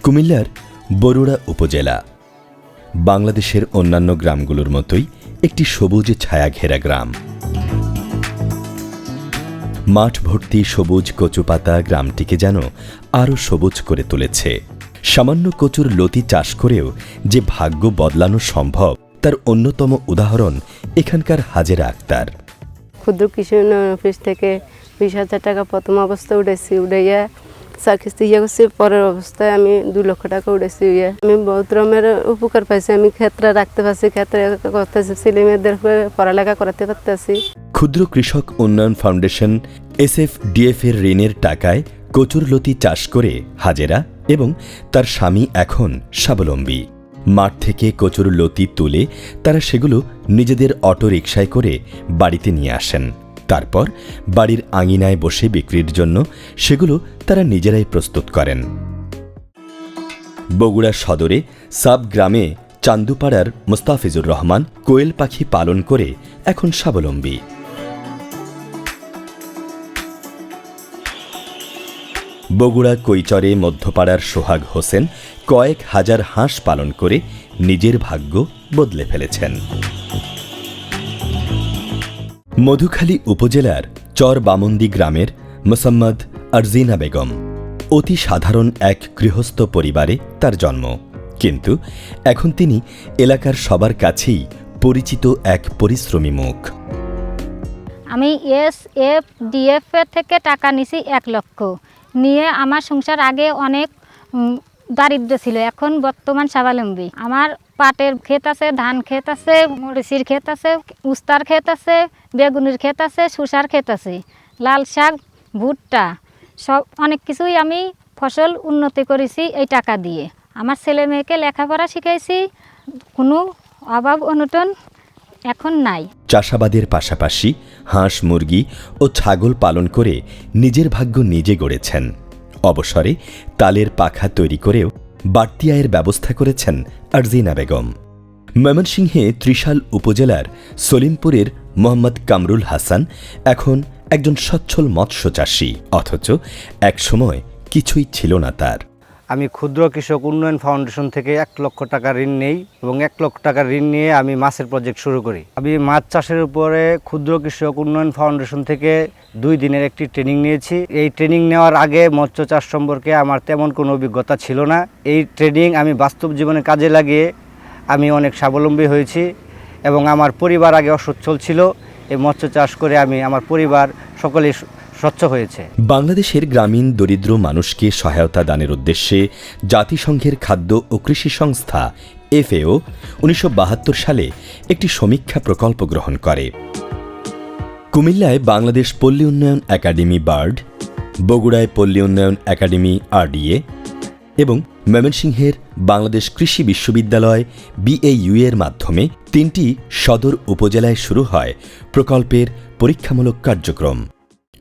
কুমিল্লার বরুড়া উপজেলা বাংলাদেশের অন্যান্য গ্রামগুলোর মতোই একটি সবুজ ছায়া ঘেরা গ্রাম। মাঠ ভর্তি সবুজ কচুপাতা গ্রামটিকে যেন আরও সবুজ করে তুলেছে। সামান্য কচুর লতি চাষ করেও যে ভাগ্য বদলানো সম্ভব তার অন্যতম উদাহরণ এখানকার হাজেরা আক্তার। ক্ষুদ্র কৃষি উন্নয়ন অফিস থেকে 20,000 টাকা প্রথম অবস্থায় উঠেছি, উঠাইয়া চাকরি করছি। পরের অবস্থায় আমি 2 লক্ষ টাকা উঠেছি। আমি বহুত রকমের উপকার পাইছি। আমি ক্ষেত্রে রাখতে পারছি, ক্ষেত্রে করতেছি, ছেলে মেয়েদের পড়ালেখা করাতে পারতেছি। ক্ষুদ্র কৃষক উন্নয়ন ফাউন্ডেশন SFDF এর ঋণের টাকায় কচুর লতি চাষ করে হাজেরা এবং তার স্বামী এখন স্বাবলম্বী। মাঠ থেকে কচুর লতি তুলে তারা সেগুলো নিজেদের অটো রিকশায় করে বাড়িতে নিয়ে আসেন। তারপর বাড়ির আঙিনায় বসে বিক্রির জন্য সেগুলো তারা নিজেরাই প্রস্তুত করেন। বগুড়া সদরে সাব গ্রামে চান্দুপাড়ার মোস্তাফিজুর রহমান কোয়েল পাখি পালন করে এখন স্বাবলম্বী। বগুড়া কৈচরে মধ্যপাড়ার সোহাগ হোসেন কয়েক হাজার হাঁস পালন করে নিজের ভাগ্য বদলে ফেলেছেন। মধুখালী উপজেলার চর বামন্দি গ্রামের মোসাম্মদ আরজিনা বেগম অতি সাধারণ এক গৃহস্থ পরিবারে তার জন্ম, কিন্তু এখন তিনি এলাকার সবার কাছেই পরিচিত এক পরিশ্রমী মুখ। আমি SFDF থেকে টাকা নিছি 1 লক্ষ নিয়ে। আমার সংসার আগে অনেক দারিদ্র ছিল, এখন বর্তমান স্বাবলম্বী। আমার পাটের ক্ষেত আছে, ধান ক্ষেত আছে, মরিচের ক্ষেত আছে, উস্তার ক্ষেত আছে, বেগুনের ক্ষেত আছে, শসার ক্ষেত আছে, লাল শাক, ভুট্টা, সব অনেক কিছুই আমি ফসল উন্নতি করেছি এই টাকা দিয়ে। আমার ছেলে মেয়েকে লেখাপড়া শিখাইছি, কোনো অভাব অনটন এখন নাই। চাষাবাদের পাশাপাশি হাঁস, মুরগি ও ছাগল পালন করে নিজের ভাগ্য নিজে গড়েছেন। অবসরে তালের পাখা তৈরি করেও বাড়তি আয়ের ব্যবস্থা করেছেন আরজিনা বেগম। ময়মনসিংহে ত্রিশাল উপজেলার সলিমপুরের মোহাম্মদ কামরুল হাসান এখন একজন সচ্ছল মৎস্য চাষী, অথচ একসময় কিছুই ছিল না তার। আমি ক্ষুদ্র কৃষক উন্নয়ন ফাউন্ডেশন থেকে 1 লক্ষ টাকা ঋণ নেই এবং 1 লক্ষ টাকা ঋণ নিয়ে আমি মাছের প্রজেক্ট শুরু করি। আমি মাছ চাষের উপরে ক্ষুদ্র কৃষক উন্নয়ন ফাউন্ডেশন থেকে 2 দিনের একটি ট্রেনিং নিয়েছি। এই ট্রেনিং নেওয়ার আগে মৎস্য চাষ সম্পর্কে আমার তেমন কোনো অভিজ্ঞতা ছিল না। এই ট্রেনিং আমি বাস্তব জীবনে কাজে লাগিয়ে আমি অনেক স্বাবলম্বী হয়েছি এবং আমার পরিবার আগে অসচ্ছল ছিল। এই মৎস্য চাষ করে আমি আমার পরিবার সকলেই স্বচ্ছ হয়েছে। বাংলাদেশের গ্রামীণ দরিদ্র মানুষকে সহায়তা দানের উদ্দেশ্যে জাতিসংঘের খাদ্য ও কৃষি সংস্থা FAO 1972 সালে একটি সমীক্ষা প্রকল্প গ্রহণ করে। কুমিল্লায় বাংলাদেশ পল্লী উন্নয়ন একাডেমি বার্ড, বগুড়ায় পল্লী উন্নয়ন একাডেমি RDA এবং ময়মনসিংহের বাংলাদেশ কৃষি বিশ্ববিদ্যালয় BAU এর মাধ্যমে 3টি সদর উপজেলায় শুরু হয় প্রকল্পের পরীক্ষামূলক কার্যক্রম।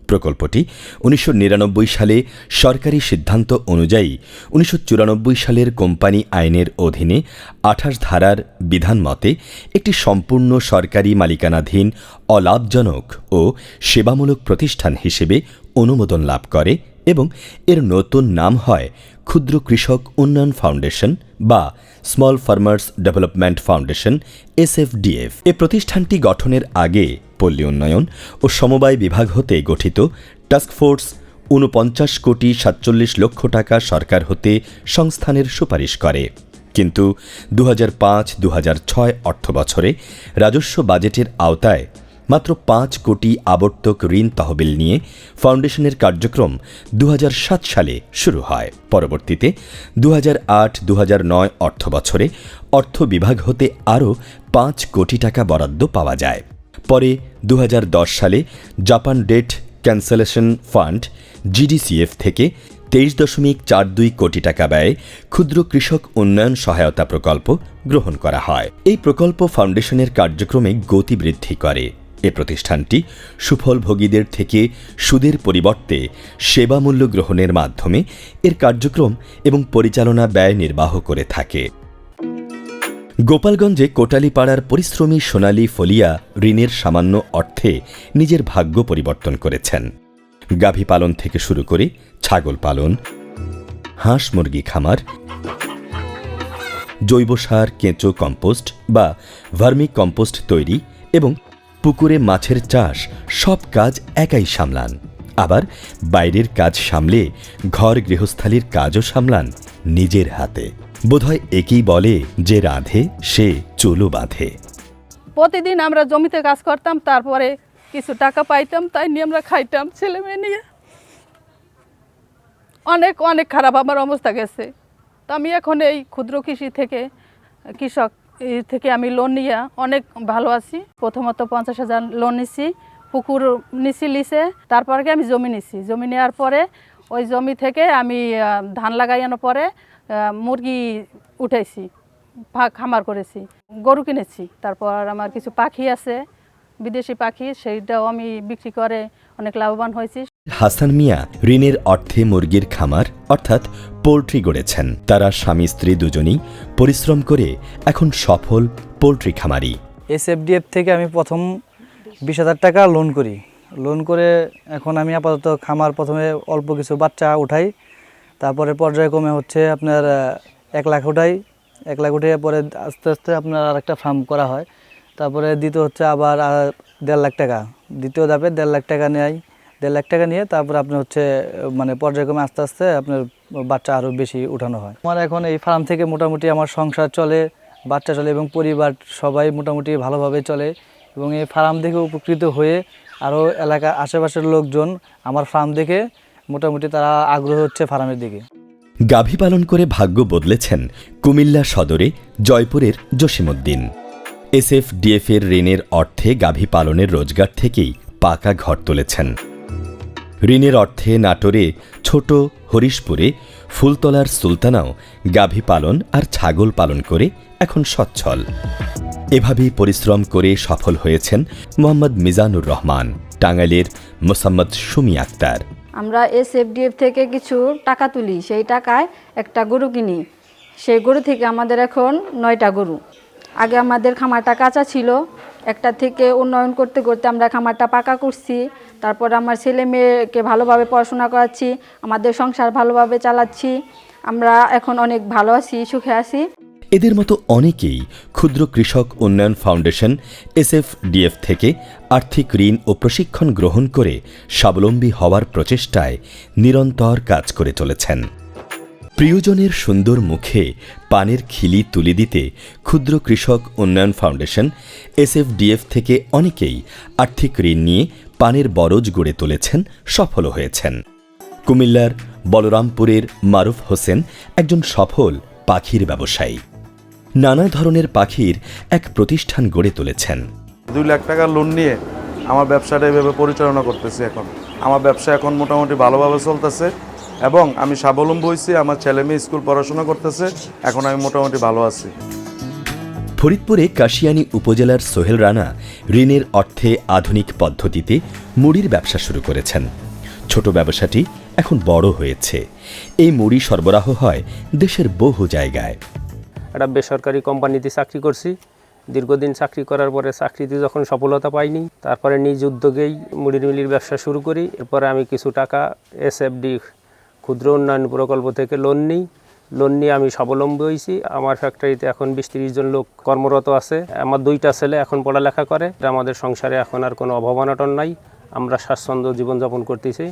প্রকল্পটি 1999 সালে সরকারি সিদ্ধান্ত অনুযায়ী 1994 সালের কোম্পানি আইনের অধীনে 28 ধারার বিধান মতে একটি সম্পূর্ণ সরকারি মালিকানাধীন অলাভজনক ও সেবামূলক প্রতিষ্ঠান হিসেবে অনুমোদন লাভ করে এবং এর নতুন নাম হয় ক্ষুদ্র কৃষক উন্নয়ন ফাউন্ডেশন বা small farmers development foundation SFDF। এ প্রতিষ্ঠানটি গঠনের আগে পল্লী উন্নয়ন ও সমবায় বিভাগ হতে গঠিত টাস্কফোর্স 49,47 লক্ষ টাকা সরকার হতে সংস্থানের সুপারিশ করে, কিন্তু 2005-2006 অর্থবছরে রাজস্ব বাজেটের আওতায় মাত্র 5 কোটি আবর্তক ঋণ তহবিল নিয়ে ফাউন্ডেশনের কার্যক্রম 2007 সালে শুরু হয়। পরবর্তীতে 2008-2009 অর্থবছরে অর্থ বিভাগ হতে আরও 5 কোটি টাকা বরাদ্দ পাওয়া যায়। পরে 2010 সালে Japan debt cancellation fund GDCF থেকে 23.42 কোটি টাকা ব্যয়ে ক্ষুদ্র কৃষক উন্নয়ন সহায়তা প্রকল্প গ্রহণ করা হয়। এই প্রকল্প ফাউন্ডেশনের কার্যক্রমে গতি বৃদ্ধি করে। এ প্রতিষ্ঠানটি সুফলভোগীদের থেকে সুদের পরিবর্তে সেবা মূল্য গ্রহণের মাধ্যমে এর কার্যক্রম এবং পরিচালনা ব্যয় নির্বাহ করে থাকে। গোপালগঞ্জে কোটালীপাড়ার পরিশ্রমী সোনালী ফলিয়া ঋণের সামান্য অর্থে নিজের ভাগ্য পরিবর্তন করেছেন। গাভী পালন থেকে শুরু করে ছাগল পালন, হাঁস মুরগি খামার, জৈব সার, কেঁচো কম্পোস্ট বা ভার্মি কম্পোস্ট তৈরি এবং পুকুরে মাছের চাষ সব কাজ একাই সামলান। আবার বাইরের কাজ সামলে ঘর গৃহস্থালির কাজও সামলান নিজের হাতে। বোধহয় একেই বলে যে রাঁধে সে চুলো বাঁধে। প্রতিদিন আমরা জমিতে কাজ করতাম, তারপরে কিছু টাকা পাইতাম, তাই নিয়ে আমরা খাইতাম ছেলে মেয়ে নিয়ে। অনেক অনেক খারাপ আমার অবস্থা গেছে। তো আমি এখন এই ক্ষুদ্র কৃষক থেকে আমি লোন নিয়ে অনেক ভালো আছি। প্রথমত 50,000 লোন নিছি, পুকুর লিসে, তারপরে আমি জমি নিছি। জমি নেওয়ার পরে ওই জমি থেকে আমি ধান লাগাইয়ানোর পরে মুরগি উঠাইছি, খামার করেছি, গরু কিনেছি। তারপর আমার কিছু পাখি আছে, বিদেশি পাখি, সেইটাও আমি বিক্রি করে অনেক লাভবান হয়েছি। হাসান মিয়া ঋণের অর্থে মুরগির খামার অর্থাৎ পোল্ট্রি গড়েছেন। তারা স্বামী স্ত্রী দুজনেই পরিশ্রম করে এখন সফল পোল্ট্রি খামারি। SFDF থেকে আমি প্রথম 20,000 টাকা লোন করি। লোন করে এখন আমি আপাতত খামার প্রথমে অল্প কিছু বাচ্চা উঠাই, তারপরে পর্যায়ক্রমে হচ্ছে আপনার 1 লাখ উঠাই। 1 লাখ উঠে পরে আস্তে আস্তে আপনার আরেকটা ফার্ম করা হয়। তারপরে দ্বিতীয় হচ্ছে আবার 1.5 লাখ টাকা, দ্বিতীয় ধাপে 1.5 লাখ টাকা নেয়। 1.5 লাখ টাকা নিয়ে তারপরে আপনার হচ্ছে মানে পর্যায়ক্রমে আস্তে আস্তে আপনার বাচ্চা আরও বেশি উঠানো হয়। আমার এখন এই ফার্ম থেকে মোটামুটি আমার সংসার চলে, বাচ্চা চলে এবং পরিবার সবাই মোটামুটি ভালোভাবে চলে। এবং এই ফার্ম দেখে উপকৃত হয়ে আরও এলাকা আশেপাশের লোকজন আমার ফার্ম দেখে মোটামুটি তারা আগ্রহ হচ্ছে ফার্মের দিকে। গাভী পালন করে ভাগ্য বদলেছেন কুমিল্লা সদরে জয়পুরের জসিমউদ্দিন। SFDF এর ঋণের অর্থে গাভী পালনের রোজগার থেকেই পাকা ঘর তুলেছেন। ঋণের অর্থে নাটোরে ছোট হরিশপুরে ফুলতলার সুলতানাও গাভী পালন আর ছাগল পালন করে এখন সচ্ছল। এভাবেই পরিশ্রম করে সফল হয়েছেন মোহাম্মদ মিজানুর রহমান, টাঙ্গাইলের মোসাম্মদ সুমি আক্তার। আমরা SFDF থেকে কিছু টাকা তুলি, সেই টাকায় একটা গরু কিনি। সেই গরু থেকে আমাদের এখন 9টা গরু। আগে আমাদের খামারটা কাঁচা ছিল, একটা থেকে উন্নয়ন করতে করতে আমরা খামারটা পাকা করছি। তারপর আমার ছেলে মেয়েকে ভালোভাবে পড়াশোনা করাচ্ছি, আমাদের সংসার ভালোভাবে চালাচ্ছি। আমরা এখন অনেক ভালো আছি, সুখে আছি। এদের মতো অনেকেই ক্ষুদ্র কৃষক উন্নয়ন ফাউন্ডেশন SFDF থেকে আর্থিক ঋণ ও প্রশিক্ষণ গ্রহণ করে স্বাবলম্বী হওয়ার প্রচেষ্টায় নিরন্তর কাজ করে চলেছেন। প্রিয়জনের সুন্দর মুখে পানের খিলি তুলে দিতে ক্ষুদ্র কৃষক উন্নয়ন ফাউন্ডেশন SFDF থেকে অনেকেই আর্থিক ঋণ নিয়ে পানের বরজ গড়ে তুলেছেন, সফল হয়েছেন। কুমিল্লার বলরামপুরের মারুফ হোসেন একজন সফল পাখির ব্যবসায়ী। নানা ধরনের পাখির এক প্রতিষ্ঠান গড়ে তুলেছেন। 2 লাখ টাকা লোন নিয়ে আমার ব্যবসাটা এভাবে পরিচালনা করতেছি। এখন আমার ব্যবসা এখন মোটামুটি ভালোভাবে চলতেছে এবং আমি স্বাবলম্বী হয়েছি। আমার ছেলে মেয়ে স্কুল পড়াশোনা করতেছে, এখন আমি মোটামুটি ভালো আছি। ফরিদপুরে কাশিয়ানী উপজেলার সোহেল রানা ঋণের অর্থে আধুনিক পদ্ধতিতে মুড়ির ব্যবসা শুরু করেছেন। ছোট ব্যবসাটি এখন বড় হয়েছে। এই মুড়ি সরবরাহ হয় দেশের বহু জায়গায়। একটা বেসরকারি কোম্পানিতে চাকরি করছি। দীর্ঘদিন চাকরি করার পরে চাকরিতে যখন সফলতা পাইনি, তারপরে নিজ উদ্যোগেই মুড়ির মিলির ব্যবসা শুরু করি। এরপরে আমি কিছু টাকা SFD ক্ষুদ্র উন্নয়ন প্রকল্প থেকে লোন নিই। লোন নিয়ে আমি স্বাবলম্বী হয়েছি। আমার ফ্যাক্টরিতে এখন 20-30 জন লোক কর্মরত আছে। আমার 2টা ছেলে এখন পড়ালেখা করে। আমাদের সংসারে এখন আর কোনো অভাব অনটন নাই। আমরা স্বাচ্ছন্দ্য জীবনযাপন করতেছি,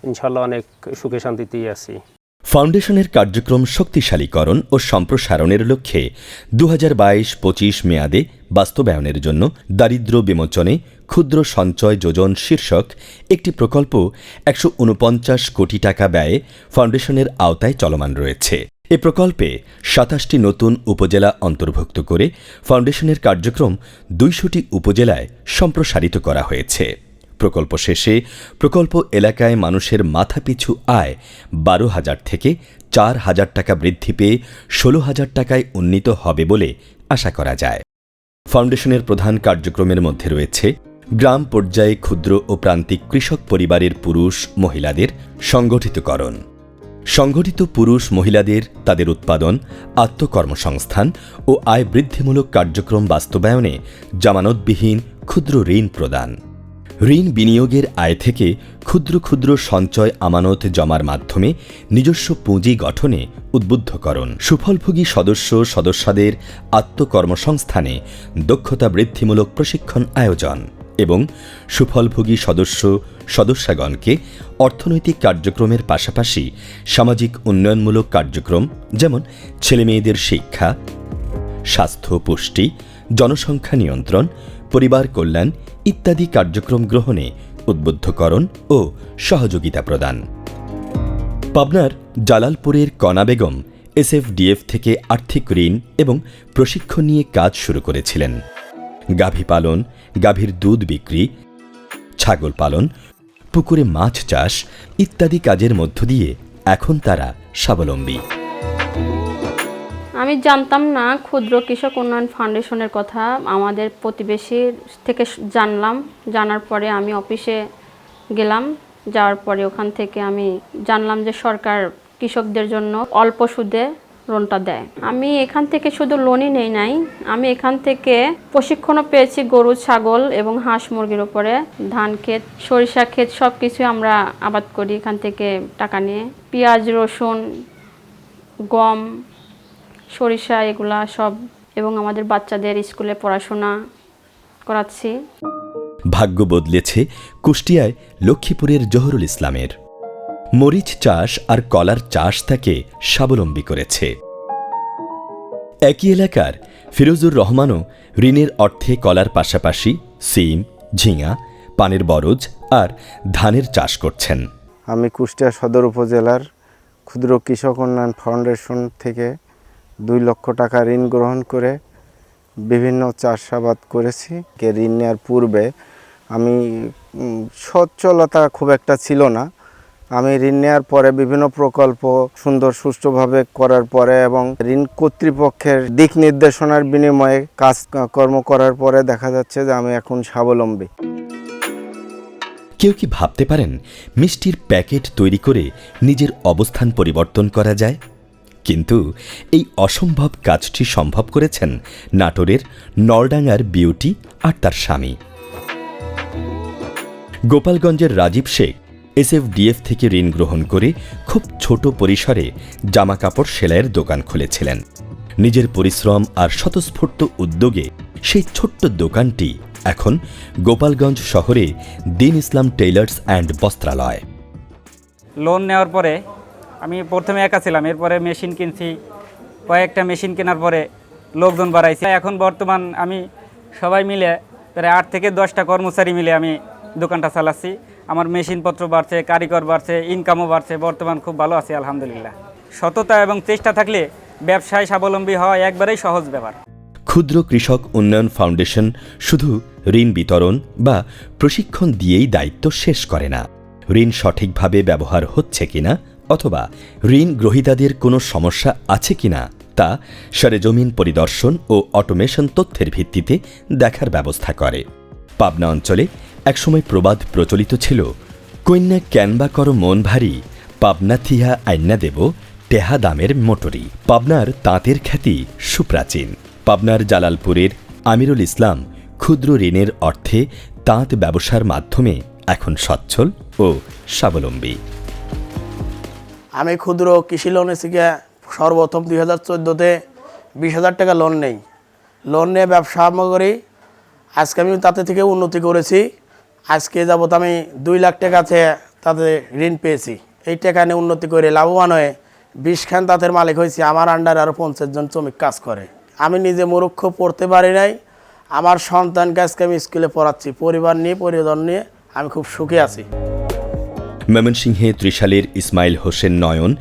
ইনশাল্লাহ অনেক সুখে শান্তিতেই আছি। ফাউন্ডেশনের কার্যক্রম শক্তিশালীকরণ ও সম্প্রসারণের লক্ষ্যে 2022-25 মেয়াদে বাস্তবায়নের জন্য দারিদ্র্য বিমোচনে ক্ষুদ্র সঞ্চয় যোজন শীর্ষক একটি প্রকল্প 149 কোটি টাকা ব্যয়ে ফাউন্ডেশনের আওতায় চলমান রয়েছে। এ প্রকল্পে 27টি নতুন উপজেলা অন্তর্ভুক্ত করে ফাউন্ডেশনের কার্যক্রম 200টি উপজেলায় সম্প্রসারিত করা হয়েছে। প্রকল্প শেষে প্রকল্প এলাকায় মানুষের মাথাপিছু আয় 12,000 থেকে 4,000 টাকা বৃদ্ধি পেয়ে 16,000 টাকায় উন্নীত হবে বলে আশা করা যায়। ফাউন্ডেশনের প্রধান কার্যক্রমের মধ্যে রয়েছে গ্রাম পর্যায়ে ক্ষুদ্র ও প্রান্তিক কৃষক পরিবারের পুরুষ মহিলাদের সংগঠিতকরণ, সংগঠিত পুরুষ মহিলাদের তাদের উৎপাদন, আত্মকর্মসংস্থান ও আয় বৃদ্ধিমূলক কার্যক্রম বাস্তবায়নে জামানতবিহীন ক্ষুদ্র ঋণ প্রদান, ঋণ বিনিয়োগের আয় থেকে ক্ষুদ্র ক্ষুদ্র সঞ্চয় আমানত জমার মাধ্যমে নিজস্ব পুঁজি গঠনে উদ্বুদ্ধকরণ, সুফলভোগী সদস্যদের আত্মকর্মসংস্থানে দক্ষতা বৃদ্ধিমূলক প্রশিক্ষণ আয়োজন এবং সুফলভোগী সদস্যগণকে অর্থনৈতিক কার্যক্রমের পাশাপাশি সামাজিক উন্নয়নমূলক কার্যক্রম যেমন ছেলেমেয়েদের শিক্ষা, স্বাস্থ্য, পুষ্টি, জনসংখ্যা নিয়ন্ত্রণ, পরিবার কল্যাণ ইত্যাদি কার্যক্রম গ্রহণে উদ্বুদ্ধকরণ ও সহযোগিতা প্রদান। পাবনার জালালপুরের কণা বেগম এসএফডিএফ থেকে আর্থিক ঋণ এবং প্রশিক্ষণ নিয়ে কাজ শুরু করেছিলেন। গাভী পালন, গাভীর দুধ বিক্রি, ছাগল পালন, পুকুরে মাছ চাষ ইত্যাদি কাজের মধ্য দিয়ে এখন তারা স্বাবলম্বী। আমি জানতাম না ক্ষুদ্র কৃষক উন্নয়ন ফাউন্ডেশনের কথা, আমাদের প্রতিবেশী থেকে জানার পরে আমি অফিসে গেলাম, যাওয়ার পরে ওখান থেকে আমি জানলাম যে সরকার কৃষকদের জন্য অল্প সুদে লোনটা দেয়। আমি এখান থেকে শুধু লোনই নেই নাই, আমি এখান থেকে প্রশিক্ষণও পেয়েছি গরু, ছাগল এবং হাঁস মুরগির উপরে। ধান ক্ষেত, সরিষা ক্ষেত সব কিছু আমরা আবাদ করি এখান থেকে টাকা নিয়ে। পেঁয়াজ, রসুন, গম, সরিষা এগুলা সব, এবং আমাদের বাচ্চাদের স্কুলে পড়াশোনা করাচ্ছি। ভাগ্য বদলেছে কুষ্টিয়ায় লক্ষ্মীপুরের জহুরুল ইসলামের। মরিচ চাষ আর কলার চাষ তাকে স্বাবলম্বী করেছে। একই এলাকার ফিরোজুর রহমানও ঋণের অর্থে কলার পাশাপাশি সিম, ঝিঙা, পানের বরজ আর ধানের চাষ করছেন। আমি কুষ্টিয়া সদর উপজেলার ক্ষুদ্র কৃষক উন্নয়ন ফাউন্ডেশন থেকে 2 লক্ষ টাকা ঋণ গ্রহণ করে বিভিন্ন চাষাবাদ করেছি। ঋণ নেওয়ার পূর্বে আমি সচ্ছলতা খুব একটা ছিল না। আমি ঋণ নেওয়ার পরে বিভিন্ন প্রকল্প সুন্দর সুষ্ঠুভাবে করার পরে এবং ঋণ কর্তৃপক্ষের দিক নির্দেশনার বিনিময়ে কাজকর্ম করার পরে দেখা যাচ্ছে যে আমি এখন স্বাবলম্বী। কেউ কি ভাবতে পারেন মিষ্টির প্যাকেট তৈরি করে নিজের অবস্থান পরিবর্তন করা যায়? কিন্তু এই অসম্ভব কাজটি সম্ভব করেছেন নাটোরের নলডাঙ্গার বিউটি আর তার স্বামী। গোপালগঞ্জের রাজীব শেখ এসএফডিএফ থেকে ঋণ গ্রহণ করে খুব ছোট পরিসরে জামা কাপড় সেলাইয়ের দোকান খুলেছিলেন। নিজের পরিশ্রম আর স্বতঃস্ফূর্ত উদ্যোগে সেই ছোট্ট দোকানটি এখন গোপালগঞ্জ শহরে দিন ইসলাম টেইলার্স অ্যান্ড বস্ত্রালয়। লোন নেওয়ার পরে আমি প্রথমে একা ছিলাম, এরপরে মেশিন কিনছি। কয়েকটা মেশিন কেনার পরে লোকজন বাড়াইছি। এখন বর্তমান আমি সবাই মিলে প্রায় 8 থেকে 10টা কর্মচারী মিলে আমি দোকানটা চালাচ্ছি। আমার মেশিনপত্র বাড়ছে, কারিগর বাড়ছে, ইনকামও বাড়ছে। বর্তমান খুব ভালো আছি আলহামদুলিল্লাহ। সততা এবং চেষ্টা থাকলে ব্যবসায় স্বাবলম্বী হওয়া একবারেই সহজ ব্যাপার। ক্ষুদ্র কৃষক উন্নয়ন ফাউন্ডেশন শুধু ঋণ বিতরণ বা প্রশিক্ষণ দিয়েই দায়িত্ব শেষ করে না। ঋণ সঠিকভাবে ব্যবহার হচ্ছে কিনা অথবা ঋণ গ্রহীতাদের কোনো সমস্যা আছে কিনা তা সরেজমিন পরিদর্শন ও অটোমেশন তথ্যের ভিত্তিতে দেখার ব্যবস্থা করে। পাবনা অঞ্চলে একসময় প্রবাদ প্রচলিত ছিল, কন্যা ক্যানবা করো মন ভারী, পাবনা থিহা আইন্যা দেব টেহা দামের মোটরি। পাবনার তাঁতের খ্যাতি সুপ্রাচীন। পাবনার জালালপুরের আমিরুল ইসলাম ক্ষুদ্র ঋণের অর্থে তাঁত ব্যবসার মাধ্যমে এখন সচ্ছল ও স্বাবলম্বী। আমি ক্ষুদ্র কৃষি লোন থেকে সর্বপ্রথম 2014-তে 20,000 টাকা লোন নেই। লোন নিয়ে ব্যবসা আরম্ভ করি। আজকে আমি তাতে থেকে উন্নতি করেছি। আজকে যাবত আমি 2 লাখ টাকাতে তাতে ঋণ পেয়েছি। এই টাকা নিয়ে উন্নতি করে লাভবান হয়ে 20 খান তাঁতের মালিক হয়েছি। আমার আন্ডারে আরও 50 জন শ্রমিক কাজ করে। আমি নিজে মূর্খ, পড়তে পারি নাই। আমার সন্তানকে আজকে আমি স্কুলে পড়াচ্ছি। পরিবার নিয়ে আমি খুব সুখে আছি। ময়মনসিংহে ত্রিশালের ইসমাইল হোসেন নয়ন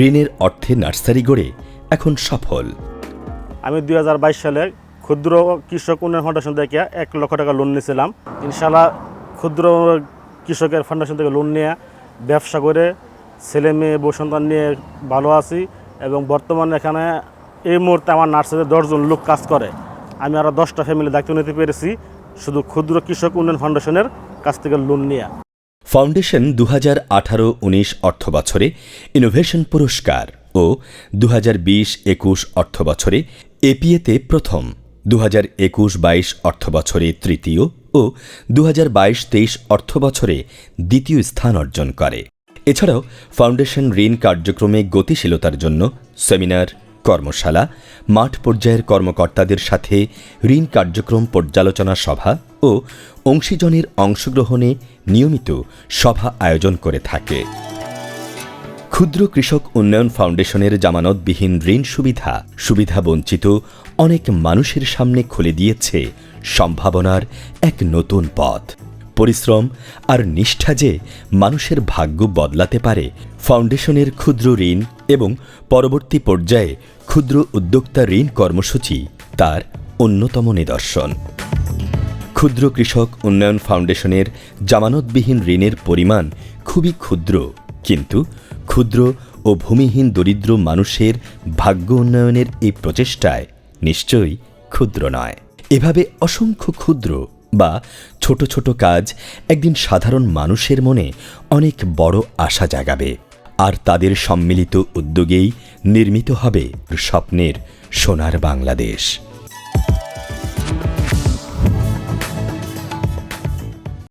ঋণের অর্থে নার্সারি গড়ে এখন সফল। আমি 2022 সালে ক্ষুদ্র কৃষক উন্নয়ন ফাউন্ডেশন থেকে 1 লক্ষ টাকা লোন নিয়েছিলাম। ইনশাআল্লাহ ক্ষুদ্র কৃষকের ফাউন্ডেশন থেকে লোন নিয়ে ব্যবসা করে ছেলে মেয়ে বউ সন্তান নিয়ে ভালো আছি। এবং বর্তমানে এখানে এই মুহূর্তে আমার নার্সারিতে 10 জন লোক কাজ করে। আমি আরও 10টা ফ্যামিলি দায়িত্ব নিতে পেরেছি শুধু ক্ষুদ্র কৃষক উন্নয়ন ফাউন্ডেশনের কাছ থেকে লোন নিয়ে। ফাউন্ডেশন 2018-19 অর্থ বছরে ইনোভেশন পুরস্কার ও 2020-21 অর্থ বছরে এপিএতে প্রথম, 2021-22 অর্থ বছরে তৃতীয় ও 2022-23 অর্থবছরে দ্বিতীয় স্থান অর্জন করে। এছাড়াও ফাউন্ডেশন ঋণ কার্যক্রমে গতিশীলতার জন্য সেমিনার, কর্মশালা, মাঠ পর্যায়ের কর্মকর্তাদের সাথে ঋণ কার্যক্রম পর্যালোচনা সভা ও অংশীজনের অংশগ্রহণে নিয়মিত সভা আয়োজন করে থাকে। ক্ষুদ্র কৃষক উন্নয়ন ফাউন্ডেশনের জামানতবিহীন ঋণ সুবিধা বঞ্চিত অনেক মানুষের সামনে খুলে দিয়েছে সম্ভাবনার এক নতুন পথ। পরিশ্রম আর নিষ্ঠা যে মানুষের ভাগ্য বদলাতে পারে, ফাউন্ডেশনের ক্ষুদ্র ঋণ এবং পরবর্তী পর্যায়ে ক্ষুদ্র উদ্যোক্তা ঋণ কর্মসূচি তার অন্যতম নিদর্শন। ক্ষুদ্র কৃষক উন্নয়ন ফাউন্ডেশনের জামানতবিহীন ঋণের পরিমাণ খুবই ক্ষুদ্র, কিন্তু ক্ষুদ্র ও ভূমিহীন দরিদ্র মানুষের ভাগ্য উন্নয়নের এই প্রচেষ্টায় নিশ্চয়ই ক্ষুদ্র নয়। এভাবে অসংখ্য ক্ষুদ্র বা ছোট ছোট কাজ একদিন সাধারণ মানুষের মনে অনেক বড় আশা জাগাবে, আর তাদের সম্মিলিত উদ্যোগেই নির্মিত হবে স্বপ্নের সোনার বাংলাদেশ।